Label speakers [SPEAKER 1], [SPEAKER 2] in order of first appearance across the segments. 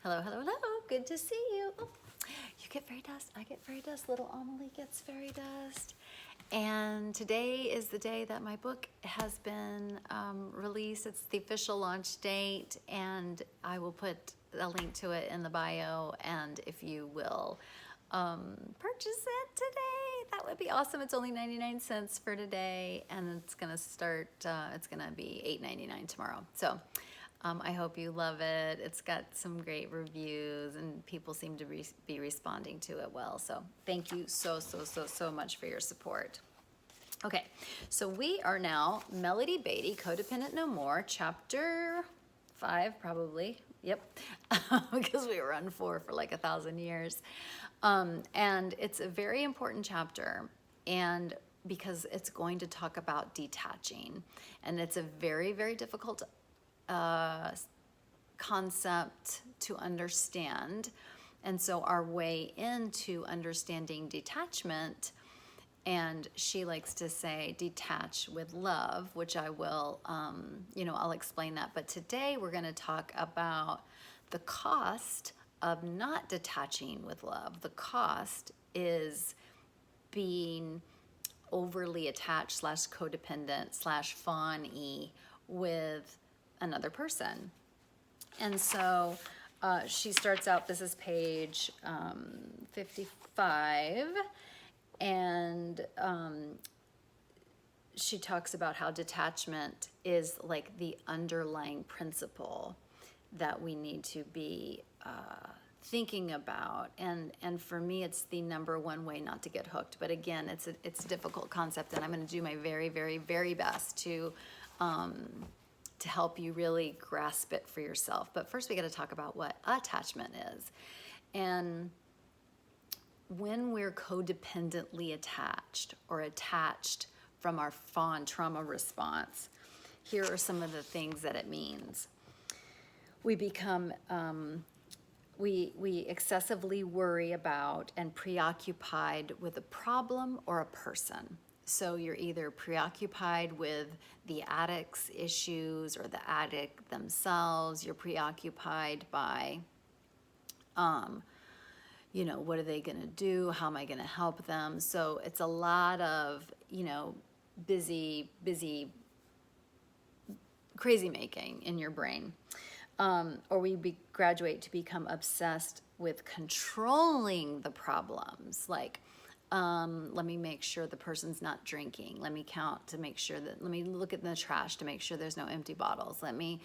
[SPEAKER 1] Hello, hello, hello. Good to see you. Oh, you get fairy dust. I get fairy dust. Little Amelie gets fairy dust. And today is the day that my book has been released. It's the official launch date, and I will put a link to it in the bio. And if you will purchase it today, that would be awesome. It's only 99 cents for today, and it's gonna start. It's gonna be $8.99 tomorrow. So. I hope you love it. It's got some great reviews and people seem to be responding to it well. So thank you so much for your support. Okay, so we are now Melody Beatty, Codependent No More, chapter 5 probably. Yep, because we were on 4 for like 1,000 years. And it's a very important chapter, and because it's going to talk about detaching. And it's a very difficult concept to understand. And so our way into understanding detachment, and she likes to say detach with love, which I will, I'll explain that. But today we're going to talk about the cost of not detaching with love. The cost is being overly attached / codependent / fawn-y with another person. And so she starts out, this is page 55, and she talks about how detachment is like the underlying principle that we need to be thinking about, and for me it's the number one way not to get hooked. But again, it's a difficult concept, and I'm going to do my very best to help you really grasp it for yourself. But first we got to talk about what attachment is. And when we're codependently attached or attached from our fawn trauma response, here are some of the things that it means. We become, we excessively worry about and preoccupied with a problem or a person. So you're either preoccupied with the addict's issues or the addict themselves. You're preoccupied by, what are they going to do? How am I going to help them? So it's a lot of, busy, crazy making in your brain. Or we graduate to become obsessed with controlling the problems, like, let me make sure the person's not drinking. Let me count to make sure that, let me look in the trash to make sure there's no empty bottles. Let me,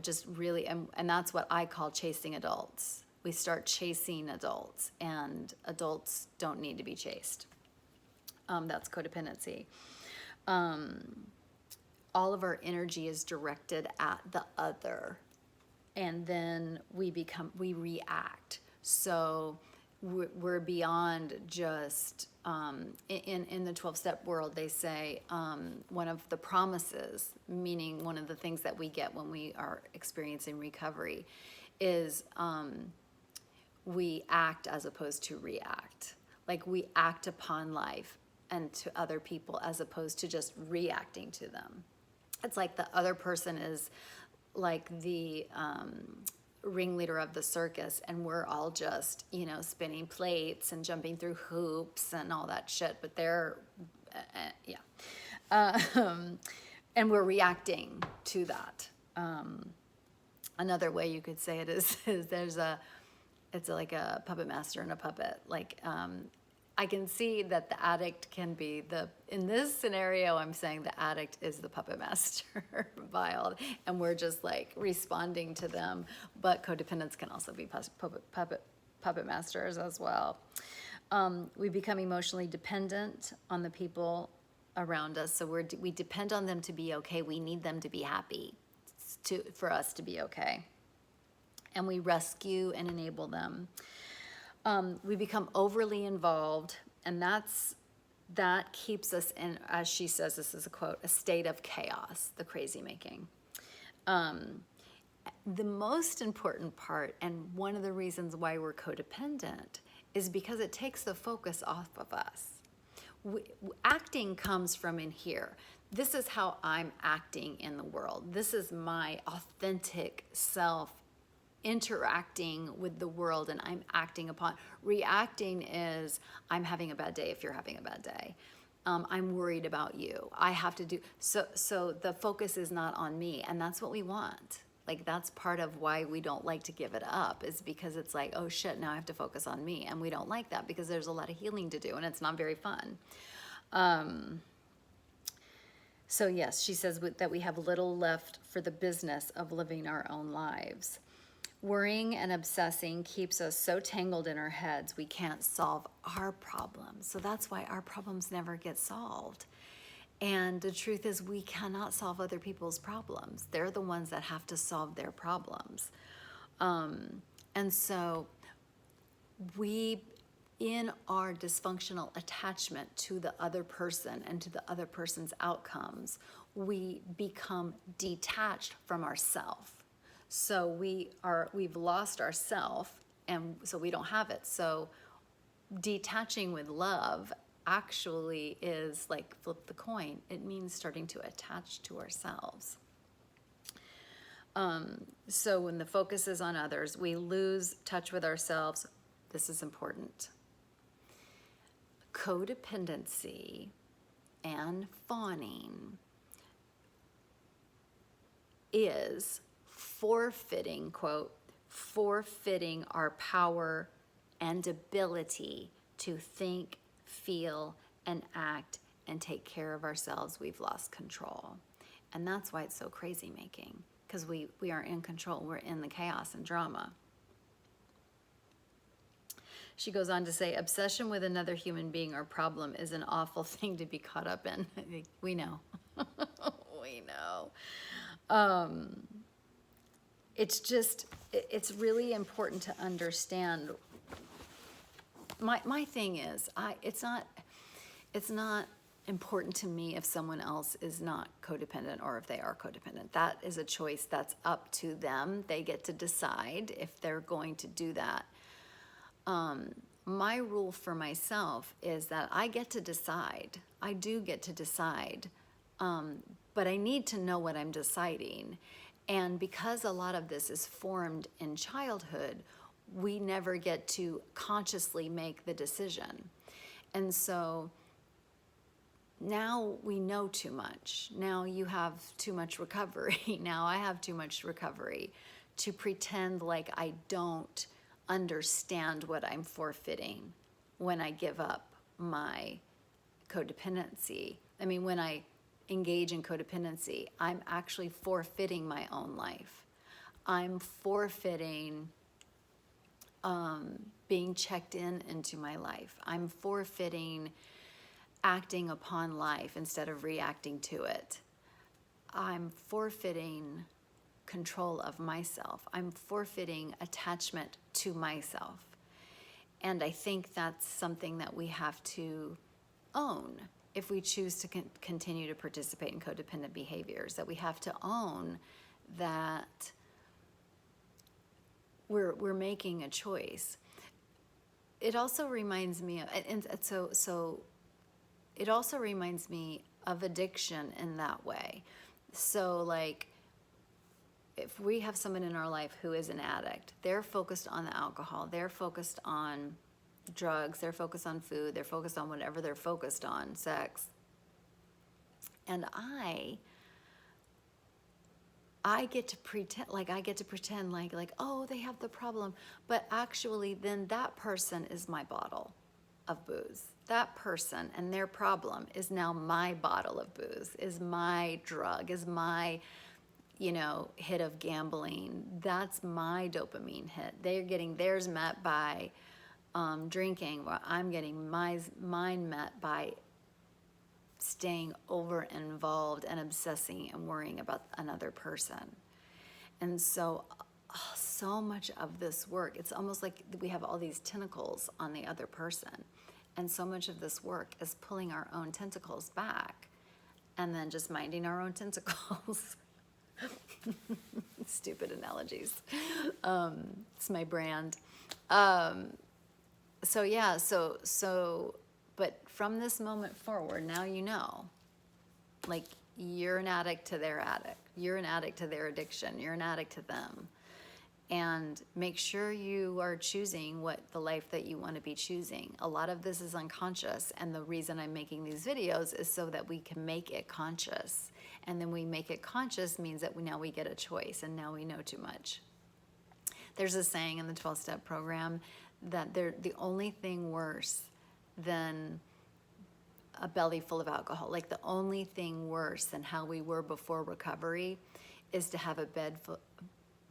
[SPEAKER 1] just really, and that's what I call chasing adults. We start chasing adults, and adults don't need to be chased. That's codependency. All of our energy is directed at the other, and then we react. So we're beyond just, in the 12-step world, they say one of the promises, meaning one of the things that we get when we are experiencing recovery, is we act as opposed to react. Like we act upon life and to other people as opposed to just reacting to them. It's like the other person is like the ringleader of the circus, and we're all just, spinning plates and jumping through hoops and all that shit, but they're, and we're reacting to that. Another way you could say it is it's like a puppet master and a puppet. Like, I can see that the addict can be in this scenario, I'm saying the addict is the puppet master and we're just like responding to them, but codependents can also be puppet masters as well. We become emotionally dependent on the people around us. So we depend on them to be okay. We need them to be happy for us to be okay. And we rescue and enable them. We become overly involved, and that keeps us in, as she says, this is a quote, a state of chaos, the crazy making. The most important part, and one of the reasons why we're codependent, is because it takes the focus off of us. Acting comes from in here. This is how I'm acting in the world. This is my authentic self interacting with the world and I'm acting upon. Reacting is I'm having a bad day if you're having a bad day. I'm worried about you. I have to do, so the focus is not on me, and that's what we want. Like, that's part of why we don't like to give it up, is because it's like, oh shit, now I have to focus on me. And we don't like that because there's a lot of healing to do and it's not very fun. So yes, she says that we have little left for the business of living our own lives. Worrying and obsessing keeps us so tangled in our heads we can't solve our problems. So that's why our problems never get solved. And the truth is, we cannot solve other people's problems. They're the ones that have to solve their problems. And so we, in our dysfunctional attachment to the other person and to the other person's outcomes, we become detached from ourself. So we've lost ourself, and so we don't have it. So detaching with love actually is like flip the coin. It means starting to attach to ourselves. So when the focus is on others, we lose touch with ourselves. This is important. Codependency and fawning is forfeiting, quote, forfeiting our power and ability to think, feel, and act and take care of ourselves. We've lost control. And that's why it's so crazy making, because we aren't in control. We're in the chaos and drama. She goes on to say, obsession with another human being or problem is an awful thing to be caught up in. We know. We know. It's really important to understand. My thing is, it's not important to me if someone else is not codependent or if they are codependent. That is a choice that's up to them. They get to decide if they're going to do that. My rule for myself is that I get to decide. I do get to decide, but I need to know what I'm deciding. And because a lot of this is formed in childhood, we never get to consciously make the decision. And so now we know too much. Now you have too much recovery. Now I have too much recovery to pretend like I don't understand what I'm forfeiting when I give up my codependency. I mean, when I engage in codependency, I'm actually forfeiting my own life. I'm forfeiting being checked into my life. I'm forfeiting acting upon life instead of reacting to it. I'm forfeiting control of myself. I'm forfeiting attachment to myself. And I think that's something that we have to own if we choose to continue to participate in codependent behaviors, that we have to own that we're making a choice. It also reminds me of, it also reminds me of addiction in that way. So like, if we have someone in our life who is an addict, they're focused on the alcohol, they're focused on drugs, they're focused on food, they're focused on whatever they're focused on, sex. And I get to pretend like, oh, they have the problem. But actually, then that person is my bottle of booze. That person and their problem is now my bottle of booze, is my drug, is my, hit of gambling. That's my dopamine hit. They're getting theirs met by drinking, while I'm getting mine met by staying over involved and obsessing and worrying about another person. And so much of this work, it's almost like we have all these tentacles on the other person. And so much of this work is pulling our own tentacles back and then just minding our own tentacles. Stupid analogies. It's my brand. But from this moment forward, now you know, like, you're an addict to their addict. You're an addict to their addiction. You're an addict to them. and make sure you are choosing what the life that you want to be choosing. A lot of this is unconscious, and the reason I'm making these videos is so that we can make it conscious. And then we make it conscious means that now we get a choice, and now we know too much. There's a saying in the 12-step program that the only thing worse than a belly full of alcohol, like the only thing worse than how we were before recovery, is to have a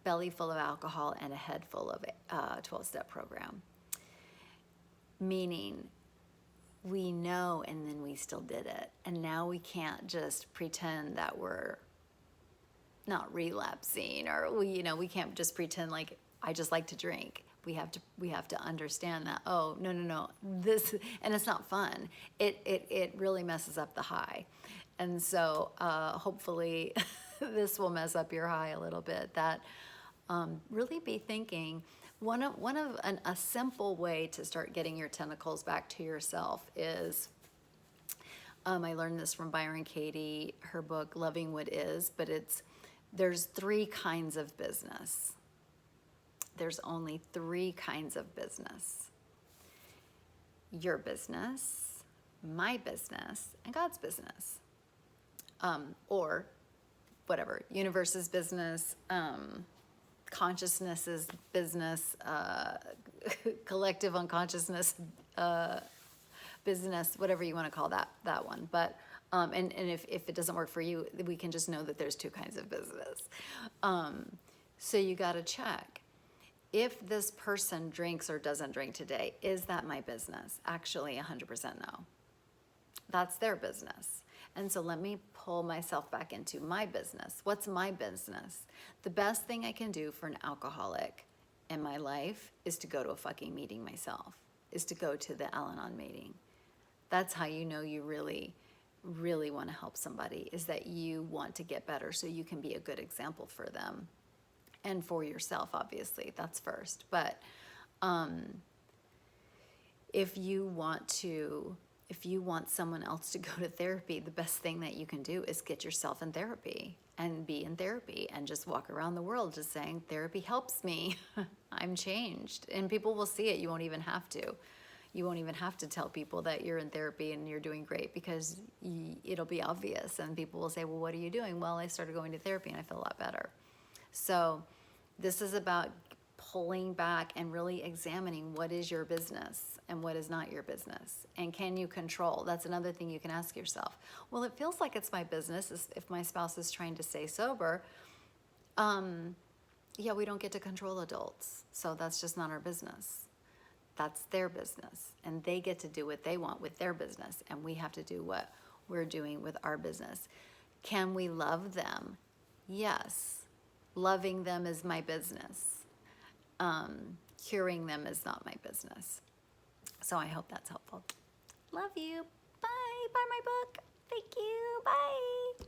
[SPEAKER 1] belly full of alcohol and a head full of 12-step program. Meaning, we know and then we still did it. And now we can't just pretend that we're not relapsing, or we can't just pretend like I just like to drink. We have to understand that, oh, no, this, and it's not fun. It really messes up the high. And so hopefully this will mess up your high a little bit. That really be thinking, a simple way to start getting your tentacles back to yourself is, I learned this from Byron Katie, her book, Loving What Is, but there's 3 kinds of business. There's only 3 kinds of business: your business, my business, and God's business. Or whatever, universe's business, consciousness's business, collective unconsciousness business, whatever you want to call that one. But and if it doesn't work for you, we can just know that there's 2 kinds of business. So you got to check. If this person drinks or doesn't drink today, is that my business? Actually, 100% no. That's their business. And so let me pull myself back into my business. What's my business? The best thing I can do for an alcoholic in my life is to go to a fucking meeting myself, is to go to the Al-Anon meeting. That's how you know you really, really want to help somebody, is that you want to get better so you can be a good example for them. And for yourself, obviously, that's first. But if you want someone else to go to therapy, the best thing that you can do is get yourself in therapy and be in therapy and just walk around the world just saying, therapy helps me. I'm changed. And people will see it. You won't even have to. You won't even have to tell people that you're in therapy and you're doing great, because it'll be obvious. And people will say, well, what are you doing? Well, I started going to therapy and I feel a lot better. So this is about pulling back and really examining what is your business and what is not your business. And can you control? That's another thing you can ask yourself. Well, it feels like it's my business if my spouse is trying to stay sober. Yeah, we don't get to control adults. So that's just not our business. That's their business. And they get to do what they want with their business. And we have to do what we're doing with our business. Can we love them? Yes. Loving them is my business. Curing them is not my business. So I hope that's helpful. Love you. Bye. Buy my book. Thank you. Bye.